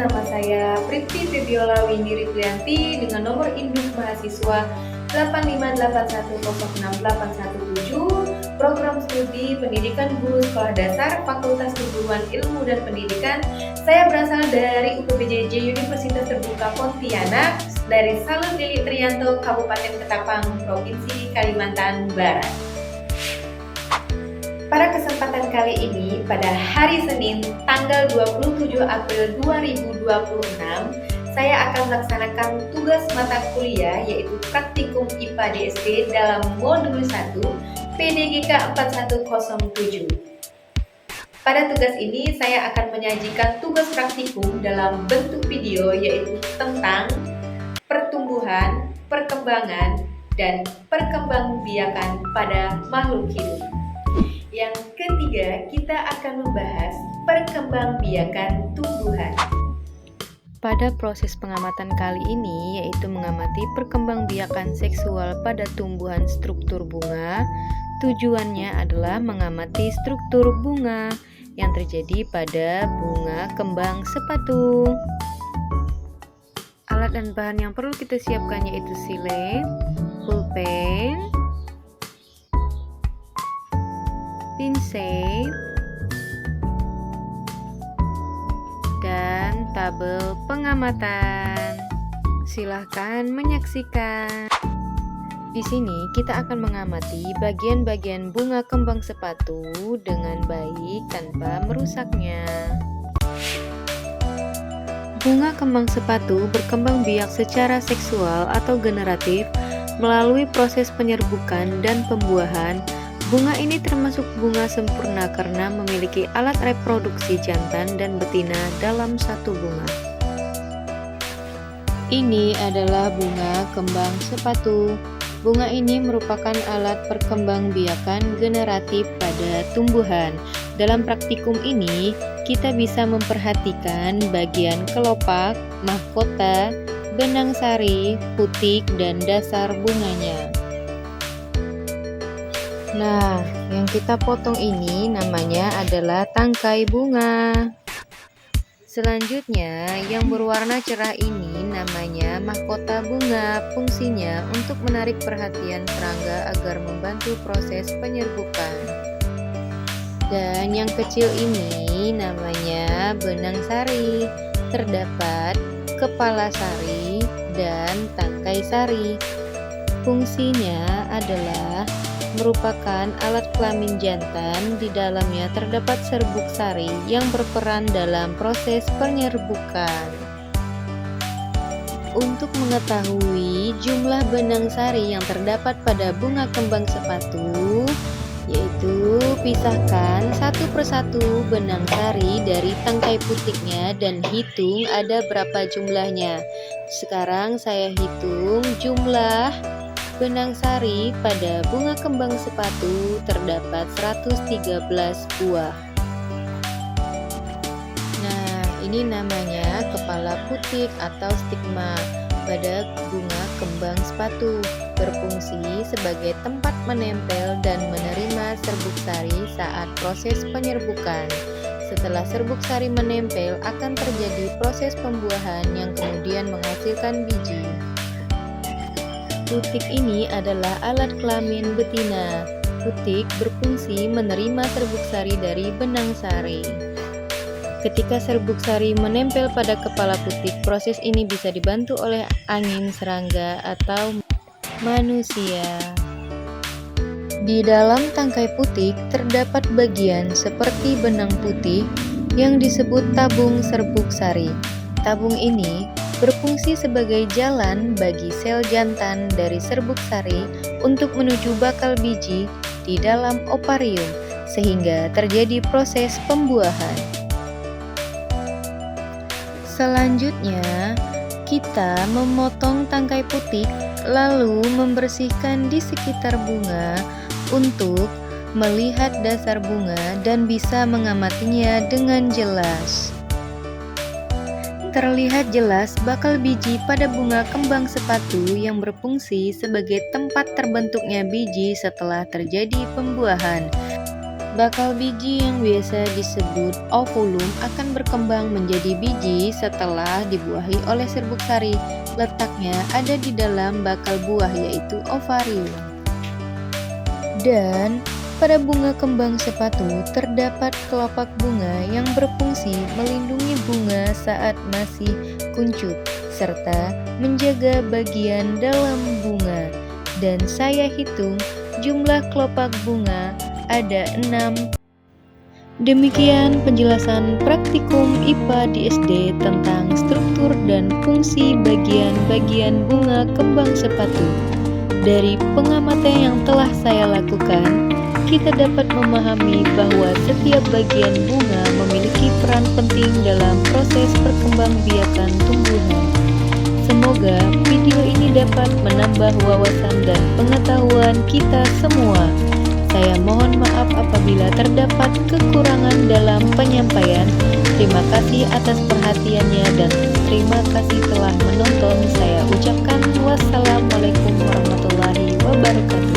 nama saya Priti Febiola Windy Riprianti dengan nomor induk mahasiswa 858106817, program studi pendidikan guru sekolah dasar Fakultas Keguruan Ilmu dan Pendidikan. Saya berasal dari UPPJJ Universitas Terbuka Pontianak dari Salun Lili Trianto, Kabupaten Ketapang, Provinsi Kalimantan Barat. Pada kesempatan kali ini, pada hari Senin, tanggal 27 April 2026, saya akan melaksanakan tugas mata kuliah yaitu Praktikum IPA DSD dalam Modul 1 PDGK 4107. Pada tugas ini, saya akan menyajikan tugas praktikum dalam bentuk video yaitu tentang pertumbuhan, perkembangan, dan perkembangbiakan pada makhluk hidup. Yang ketiga, kita akan membahas perkembangbiakan tumbuhan. Pada proses pengamatan kali ini, yaitu mengamati perkembangbiakan seksual pada tumbuhan struktur bunga, tujuannya adalah mengamati struktur bunga yang terjadi pada bunga kembang sepatu. Alat dan bahan yang perlu kita siapkan yaitu silem, pulpen, pinsel, dan tabel pengamatan. Silahkan menyaksikan. Di sini kita akan mengamati bagian-bagian bunga kembang sepatu dengan baik tanpa merusaknya. Bunga kembang sepatu berkembang biak secara seksual atau generatif melalui proses penyerbukan dan pembuahan. Bunga ini termasuk bunga sempurna karena memiliki alat reproduksi jantan dan betina dalam satu bunga. Ini adalah bunga kembang sepatu. Bunga ini merupakan alat perkembangbiakan generatif pada tumbuhan. Dalam praktikum ini, kita bisa memperhatikan bagian kelopak, mahkota, benang sari, putik, dan dasar bunganya. Nah, yang kita potong ini namanya adalah tangkai bunga. Selanjutnya, yang berwarna cerah ini namanya mahkota bunga. Fungsinya untuk menarik perhatian serangga agar membantu proses penyerbukan. Dan yang kecil ini namanya benang sari. Terdapat kepala sari dan tangkai sari. Fungsinya adalah merupakan alat kelamin jantan. Di dalamnya terdapat serbuk sari yang berperan dalam proses penyerbukan. Untuk mengetahui jumlah benang sari yang terdapat pada bunga kembang sepatu, yaitu pisahkan satu persatu benang sari dari tangkai putiknya dan hitung ada berapa jumlahnya. Sekarang saya hitung jumlah benang sari pada bunga kembang sepatu terdapat 113 buah. Nah, ini namanya kepala putik atau stigma pada bunga kembang sepatu. Berfungsi sebagai tempat menempel dan menerima serbuk sari saat proses penyerbukan. Setelah serbuk sari menempel, akan terjadi proses pembuahan yang kemudian menghasilkan biji. Putik ini adalah alat kelamin betina. Putik berfungsi menerima serbuk sari dari benang sari. Ketika serbuk sari menempel pada kepala putik, proses ini bisa dibantu oleh angin, serangga, atau manusia. Di dalam tangkai putik terdapat bagian seperti benang putih yang disebut tabung serbuk sari. Tabung ini berfungsi sebagai jalan bagi sel jantan dari serbuk sari untuk menuju bakal biji di dalam ovarium, sehingga terjadi proses pembuahan. Selanjutnya, kita memotong tangkai putik lalu membersihkan di sekitar bunga untuk melihat dasar bunga dan bisa mengamatinya dengan jelas. Terlihat jelas bakal biji pada bunga kembang sepatu yang berfungsi sebagai tempat terbentuknya biji setelah terjadi pembuahan. Bakal biji yang biasa disebut ovulum akan berkembang menjadi biji setelah dibuahi oleh serbuk sari. Letaknya ada di dalam bakal buah yaitu ovarium. Dan pada bunga kembang sepatu terdapat kelopak bunga yang berfungsi melindungi bunga saat masih kuncup serta menjaga bagian dalam bunga. Dan saya hitung jumlah kelopak bunga ada 6. Demikian penjelasan praktikum IPA di SD tentang struktur dan fungsi bagian-bagian bunga kembang sepatu. Dari pengamatan yang telah saya lakukan, kita dapat memahami bahwa setiap bagian bunga memiliki peran penting dalam proses perkembangbiakan tumbuhan. Semoga video ini dapat menambah wawasan dan pengetahuan kita semua. Saya mohon maaf apabila terdapat kekurangan dalam penyampaian. Terima kasih atas perhatiannya dan terima kasih telah menonton. Saya ucapkan wassalamualaikum warahmatullahi wabarakatuh.